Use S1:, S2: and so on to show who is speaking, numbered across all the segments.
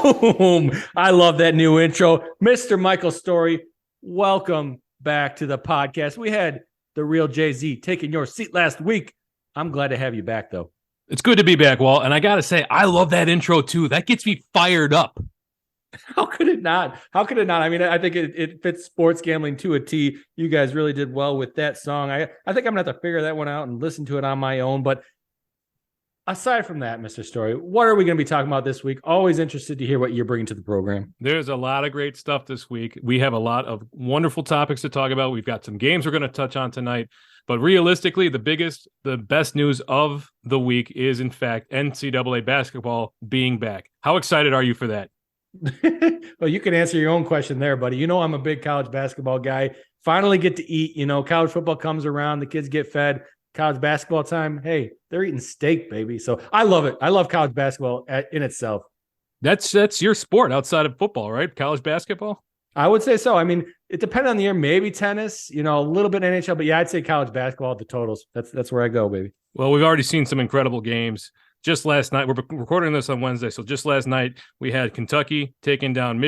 S1: Boom. I love that new intro. Mr. Michael Storey, welcome back to the podcast. We had the real Jay-Z taking your seat last week. I'm glad to have you back, though.
S2: It's good to be back, Walt. And I got to say, I love that intro, too. That gets me fired up.
S1: How could it not? How could it not? I mean, I think it fits sports gambling to a T. You guys really did well with that song. I think I'm going to have to figure that one out and listen to it on my own. But aside from that, Mr. Storey, what are we going to be talking about this week? Always interested to hear what you're bringing to the program.
S2: There's a lot of great stuff this week. We have a lot of wonderful topics to talk about. We've got some games we're going to touch on tonight. But realistically, the best news of the week is, in fact, NCAA basketball being back. How excited are you for that?
S1: Well, you can answer your own question there, buddy. You know I'm a big college basketball guy. Finally get to eat. College football comes around, the kids get fed. College basketball time, hey, they're eating steak, baby. So I love it. I love college basketball in itself.
S2: That's your sport outside of football, right? College basketball?
S1: I would say so. I mean, it depends on the year. Maybe tennis, a little bit NHL, but yeah, I'd say college basketball, the totals. That's where I go, baby.
S2: Well, we've already seen some incredible games. Just last night, we're recording this on Wednesday, so just last night we had Michigan State taking down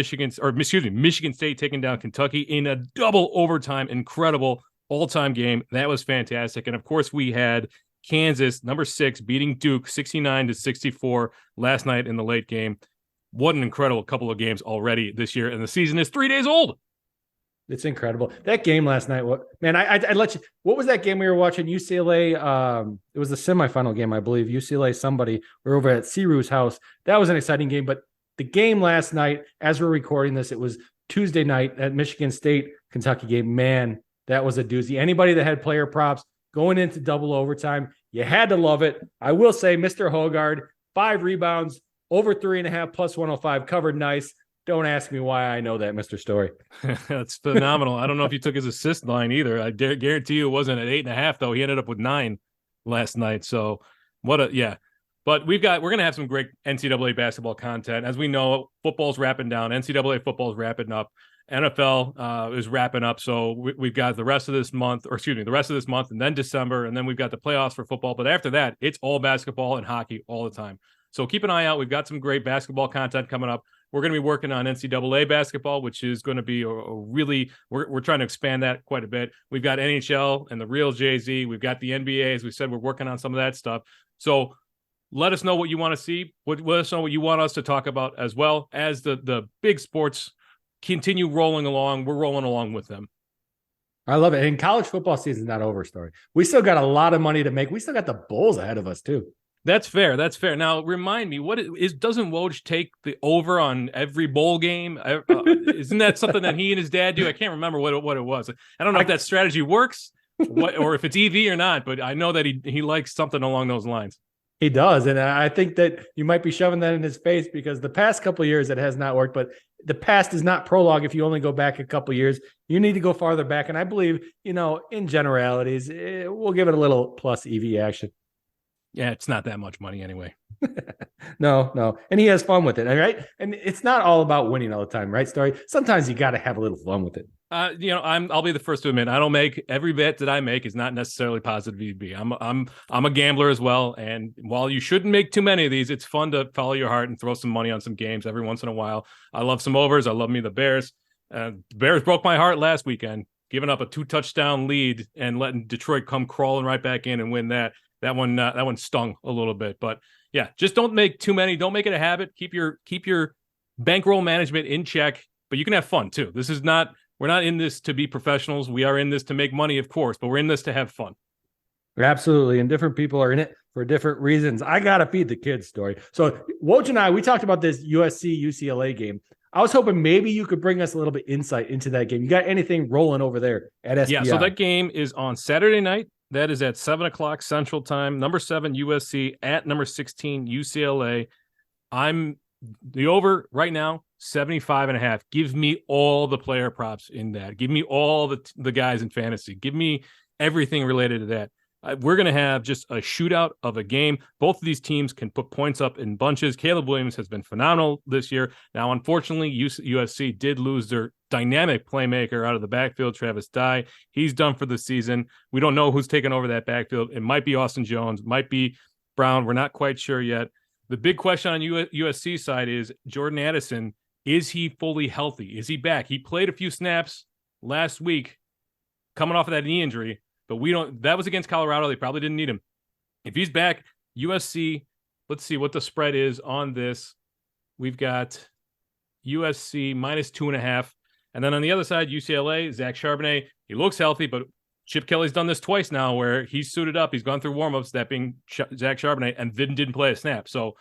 S2: Kentucky in a double overtime, incredible all-time game. That was fantastic. And of course, we had Kansas, number 6, beating Duke 69-64 last night in the late game. What an incredible couple of games already this year, and the season is 3 days old.
S1: It's incredible. That game last night, I'd let you. What was that game we were watching? UCLA. It was the semifinal game, I believe. UCLA. Somebody. We're over at Ciru's house. That was an exciting game. But the game last night, as we're recording this, it was Tuesday night at Michigan State Kentucky game. Man, that was a doozy. Anybody that had player props going into double overtime, you had to love it. I will say, Mr. Hogard, 5 rebounds, over 3.5 plus 105, covered nice. Don't ask me why I know that, Mr. Storey.
S2: That's phenomenal. I don't know if he took his assist line either. I guarantee you it wasn't at 8.5, though. He ended up with 9 last night. So But we're going to have some great NCAA basketball content. As we know, football's wrapping down. NCAA football's wrapping up. NFL is wrapping up. So we've got the rest of this month, and then December, and then we've got the playoffs for football. But after that, it's all basketball and hockey all the time. So keep an eye out. We've got some great basketball content coming up. We're going to be working on NCAA basketball, which is going to be we're trying to expand that quite a bit. We've got NHL and the real Jay-Z. We've got the NBA. As we said, we're working on some of that stuff. So let us know what you want to see. Let us know what you want us to talk about, as well as the big sports continue rolling along. We're rolling along with them.
S1: I love it. And college football season's not over, Story. We still got a lot of money to make. We still got the Bulls ahead of us, too.
S2: That's fair. Now, remind me, doesn't Woj take the over on every bowl game? Isn't that something that he and his dad do? I can't remember what it was. I don't know if that strategy works or if it's EV or not, but I know that he likes something along those lines.
S1: He does. And I think that you might be shoving that in his face because the past couple of years it has not worked, but the past is not prologue. If you only go back a couple of years, you need to go farther back. And I believe, in generalities, we'll give it a little plus EV action.
S2: Yeah, it's not that much money anyway.
S1: No. And he has fun with it, all right? And it's not all about winning all the time, right, Story? Sometimes you got to have a little fun with it.
S2: I'll be the first to admit, I don't make every bet that I make is not necessarily positive EV. I'm a gambler as well. And while you shouldn't make too many of these, it's fun to follow your heart and throw some money on some games every once in a while. I love some overs. I love the Bears. The Bears broke my heart last weekend, giving up a 2-touchdown lead and letting Detroit come crawling right back in and win that. That one stung a little bit, but yeah, just don't make too many. Don't make it a habit. Keep your bankroll management in check, but you can have fun too. We're not in this to be professionals. We are in this to make money, of course, but we're in this to have fun.
S1: Absolutely. And different people are in it for different reasons. I got to feed the kids, Story. So Woj and I, we talked about this USC-UCLA game. I was hoping maybe you could bring us a little bit insight into that game. You got anything rolling over there at SBI?
S2: Yeah, so that game is on Saturday night. That is at 7:00 Central Time. Number 7 USC at number 16 UCLA. I'm the over right now, 75.5. Give me all the player props in that. Give me all the guys in fantasy. Give me everything related to that. We're going to have just a shootout of a game. Both of these teams can put points up in bunches. Caleb Williams has been phenomenal this year. Now, unfortunately, USC did lose their dynamic playmaker out of the backfield, Travis Dye. He's done for the season. We don't know who's taking over that backfield. It might be Austin Jones, might be Brown. We're not quite sure yet. The big question on USC side is Jordan Addison. Is he fully healthy? Is he back? He played a few snaps last week coming off of that knee injury, but that was against Colorado. They probably didn't need him. If he's back, USC, let's see what the spread is on this. We've got USC -2.5. And then on the other side, UCLA, Zach Charbonnet, he looks healthy, but Chip Kelly's done this twice now where he's suited up. He's gone through warmups, that being Zach Charbonnet, and didn't play a snap. So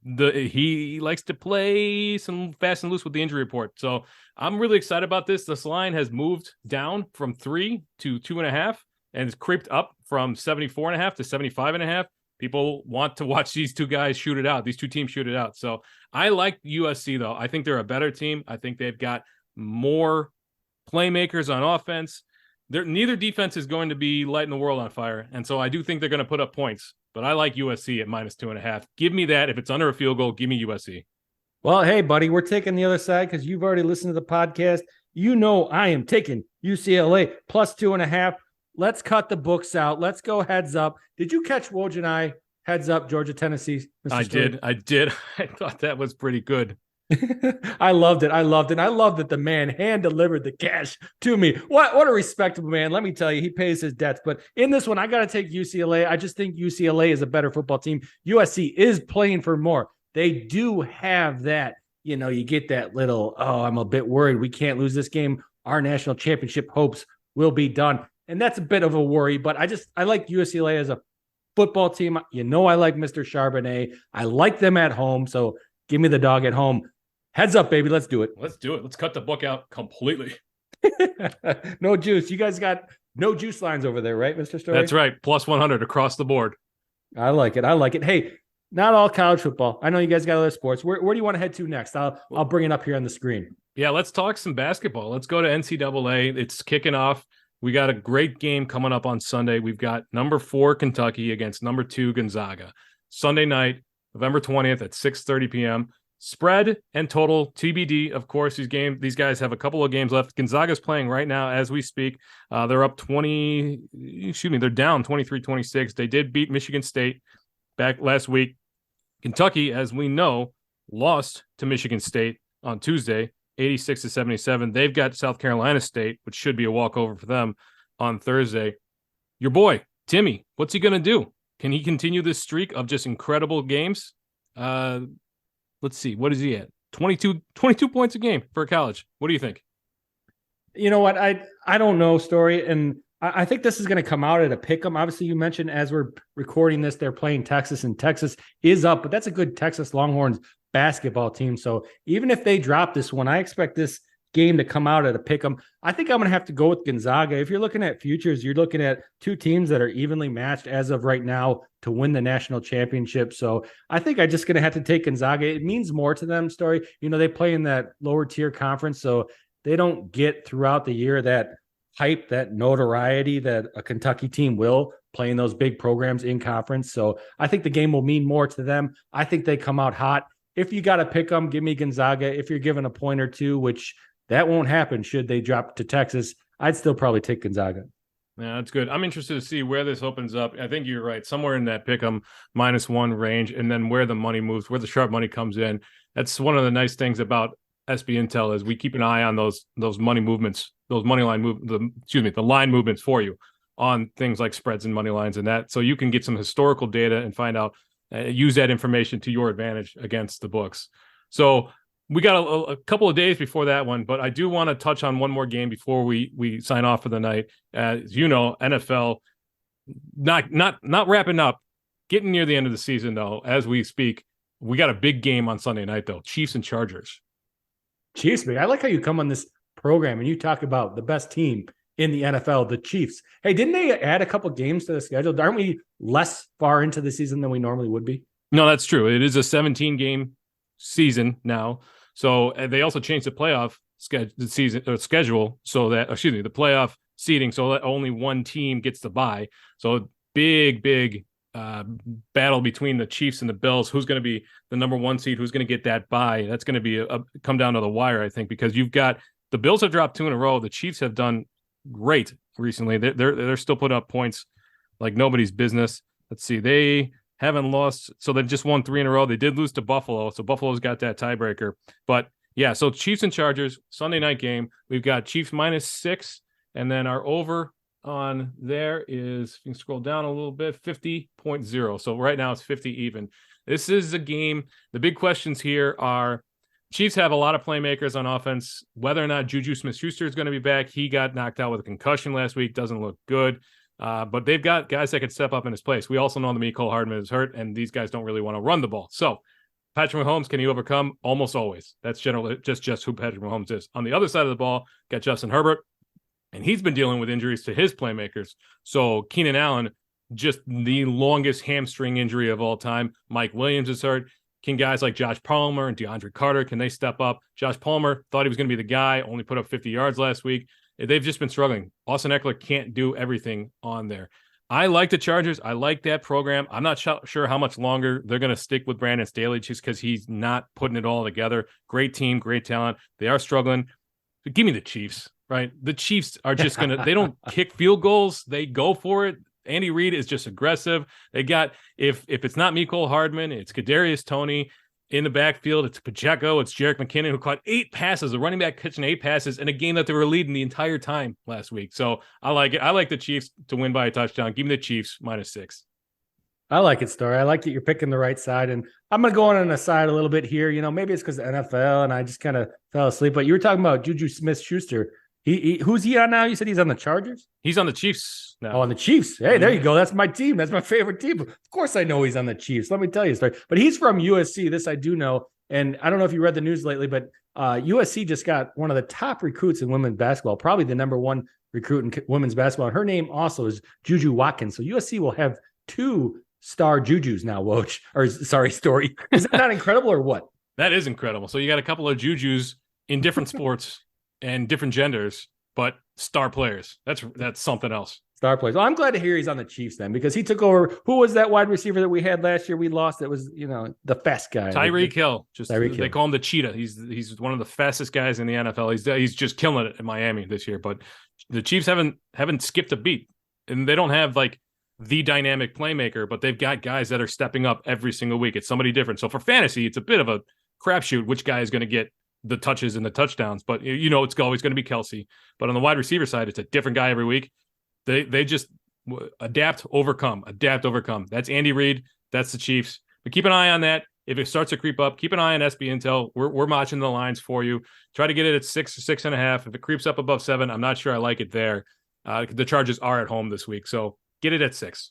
S2: he likes to play some fast and loose with the injury report. So I'm really excited about this. This line has moved down from 3 to 2.5 and it's creeped up from 74.5 to 75.5. People want to watch these two guys shoot it out. These two teams shoot it out. So I like USC, though. I think they're a better team. I think they've got more playmakers on offense. Neither defense is going to be lighting the world on fire. And so I do think they're going to put up points. But I like USC at -2.5. Give me that. If it's under a field goal, give me USC.
S1: Well, hey, buddy, we're taking the other side because you've already listened to the podcast. You know I am taking UCLA +2.5. Let's cut the books out. Let's go heads up. Did you catch Woj and I heads up Georgia, Tennessee?
S2: I did. I thought that was pretty good.
S1: I loved it. I loved that the man hand delivered the cash to me. What a respectable man. Let me tell you, he pays his debts. But in this one, I got to take UCLA. I just think UCLA is a better football team. USC is playing for more. They do have that, you get that little, I'm a bit worried. We can't lose this game. Our national championship hopes will be done. And that's a bit of a worry, but I like UCLA as a football team. I like Mr. Charbonnet. I like them at home. So give me the dog at home. Heads up, baby. Let's do it.
S2: Let's do it. Let's cut the book out completely.
S1: No juice. You guys got no juice lines over there, right, Mr. Storey?
S2: That's right. +100 across the board.
S1: I like it. Hey, not all college football. I know you guys got other sports. Where do you want to head to next? I'll bring it up here on the screen.
S2: Yeah, let's talk some basketball. Let's go to NCAA. It's kicking off. We got a great game coming up on Sunday. We've got number 4 Kentucky against number 2 Gonzaga. Sunday night, November 20th at 6:30 p.m. Spread and total TBD. Of course, these guys have a couple of games left. Gonzaga's playing right now as we speak. They're up they're down 23-26. They did beat Michigan State back last week. Kentucky, as we know, lost to Michigan State on Tuesday, 86-77. They've got South Carolina State, which should be a walkover for them on Thursday. Your boy, Timmy, what's he going to do? Can he continue this streak of just incredible games? Let's see. What is he at? 22 points a game for college. What do you think?
S1: You know what? I don't know, Story. And I think this is going to come out at a pick'em. Obviously, you mentioned as we're recording this, they're playing Texas, and Texas is up, but that's a good Texas Longhorns basketball team. So even if they drop this one, I expect this game to come out at a pick'em. I think I'm going to have to go with Gonzaga. If you're looking at futures, you're looking at two teams that are evenly matched as of right now to win the national championship. So I think I'm just going to have to take Gonzaga. It means more to them, Story. They play in that lower tier conference, so they don't get throughout the year that hype, that notoriety that a Kentucky team will play in those big programs in conference. So I think the game will mean more to them. I think they come out hot. If you got to pick them, give me Gonzaga. If you're given a point or two, which that won't happen should they drop to Texas, I'd still probably take Gonzaga.
S2: Yeah, that's good. I'm interested to see where this opens up. I think you're right. Somewhere in that pick'em -1 range, and then where the money moves, where the sharp money comes in. That's one of the nice things about SB Intel is we keep an eye on those money movements, those money line the line movements for you on things like spreads and money lines and that. So you can get some historical data and find out, use that information to your advantage against the books. So we got a couple of days before that one, but I do want to touch on one more game before we sign off for the night. As you know, NFL not wrapping up, getting near the end of the season though. As we speak, we got a big game on Sunday night though. Chiefs and Chargers.
S1: Chiefs, man. I like how you come on this program and you talk about the best team in the NFL, the Chiefs. Hey, didn't they add a couple games to the schedule? Aren't we less far into the season than we normally would be?
S2: No, that's true. It is a 17-game season now. So they also changed the playoff schedule so that, the playoff seeding so that only one team gets the bye. So big battle between the Chiefs and the Bills. Who's going to be the number 1 seed? Who's going to get that bye? That's going to be come down to the wire, I think, because you've got the Bills have dropped 2 in a row. The Chiefs have done great recently. They're still putting up points like nobody's business. Let's see. They haven't lost. So they've just won 3 in a row. They did lose to Buffalo. So Buffalo's got that tiebreaker. But yeah, so Chiefs and Chargers, Sunday night game. We've got Chiefs -6. And then our over on there is, you can scroll down a little bit, 50.0. So right now it's 50 even. This is a game. The big questions here are, Chiefs have a lot of playmakers on offense. Whether or not Juju Smith-Schuster is going to be back, he got knocked out with a concussion last week. Doesn't look good. But they've got guys that can step up in his place. We also know that Mecole Hardman is hurt, and these guys don't really want to run the ball. So Patrick Mahomes, can he overcome? Almost always. That's generally just who Patrick Mahomes is. On the other side of the ball, got Justin Herbert, and he's been dealing with injuries to his playmakers. So Keenan Allen, just the longest hamstring injury of all time. Mike Williams is hurt. Can guys like Josh Palmer and DeAndre Carter, can they step up? Josh Palmer thought he was going to be the guy, only put up 50 yards last week. They've just been struggling. Austin Eckler can't do everything on there. I like the Chargers. I like that program. I'm not sure how much longer they're going to stick with Brandon Staley just because he's not putting it all together. Great team, great talent. They are struggling. But give me the Chiefs, right? The Chiefs are just going to – they don't kick field goals. They go for it. Andy Reid is just aggressive. They got – if it's not Mecole Hardman, it's Kadarius Toney. In the backfield, it's Pacheco, it's Jerick McKinnon, who caught 8 passes, a running back catching 8 passes in a game that they were leading the entire time last week. So I like it. I like the Chiefs to win by a touchdown. Give me the Chiefs -6.
S1: I like it, Story. I like that you're picking the right side. And I'm going to go on the side a little bit here. You know, maybe it's because of the NFL and I just kind of fell asleep. But you were talking about Juju Smith-Schuster. Who's he on now? You said he's on the Chargers?
S2: He's on the Chiefs now.
S1: Oh, on the Chiefs. Hey, there you go. That's my team. That's my favorite team. Of course I know he's on the Chiefs. Let me tell you, Story. But he's from USC. This I do know. And I don't know if you read the news lately, but USC just got one of the top recruits in women's basketball, probably the #1 recruit in women's basketball. And her name also is Juju Watkins. So USC will have 2 star Jujus now, Woj. Or sorry, Story. Is that not incredible or what?
S2: That is incredible. So you got a couple of Jujus in different sports and different genders, but star players. That's something else.
S1: Star players. Well, I'm glad to hear he's on the Chiefs then, because he took over. Who was that wide receiver that we had last year? We lost. That was, the fast guy.
S2: Tyreek Hill.
S1: Tyreek Hill.
S2: They call him the Cheetah. He's one of the fastest guys in the NFL. He's just killing it in Miami this year. But the Chiefs haven't skipped a beat, and they don't have like the dynamic playmaker, but they've got guys that are stepping up every single week. It's somebody different. So for fantasy, it's a bit of a crapshoot which guy is going to get the touches and the touchdowns, but it's always going to be Kelsey. But on the wide receiver side, it's a different guy every week. They just adapt, overcome. That's Andy Reid. That's the Chiefs. But keep an eye on that. If it starts to creep up, keep an eye on SB Intel. We're matching the lines for you. Try to get it at 6 or 6.5. If it creeps up above 7, I'm not sure I like it there. The Chargers are at home this week, so get it at 6.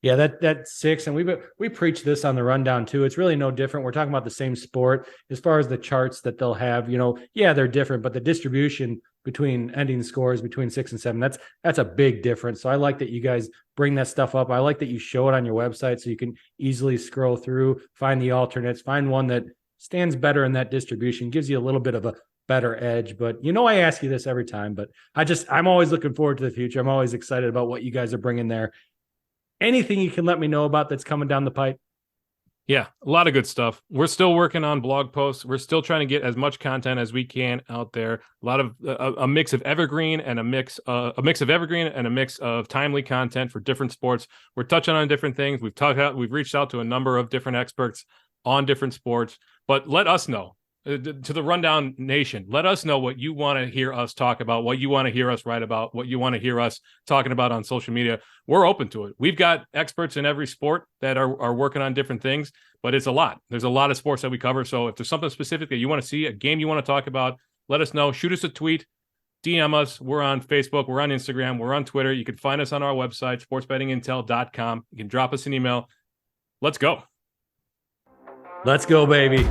S1: Yeah, that's 6, and we preach this on the rundown too. It's really no different. We're talking about the same sport as far as the charts that they'll have. Yeah, they're different, but the distribution between ending scores between 6 and 7, that's a big difference. So I like that you guys bring that stuff up. I like that you show it on your website so you can easily scroll through, find the alternates, find one that stands better in that distribution, gives you a little bit of a better edge. But I ask you this every time, but I'm always looking forward to the future. I'm always excited about what you guys are bringing there. Anything you can let me know about that's coming down the pipe?
S2: Yeah, a lot of good stuff. We're still working on blog posts. We're still trying to get as much content as we can out there. A lot of a mix of evergreen and a mix of evergreen and a mix of timely content for different sports. We're touching on different things. We've reached out to a number of different experts on different sports, but let us know. To the Rundown Nation, let us know what you want to hear us talk about, what you want to hear us write about, what you want to hear us talking about on social media. We're open to it. We've got experts in every sport that are working on different things, but it's a lot. There's a lot of sports that we cover. So if there's something specific that you want to see, a game you want to talk about, let us know. Shoot us a tweet, DM us. We're on Facebook. We're on Instagram. We're on Twitter. You can find us on our website, sportsbettingintel.com. You can drop us an email. Let's go.
S1: Let's go, baby.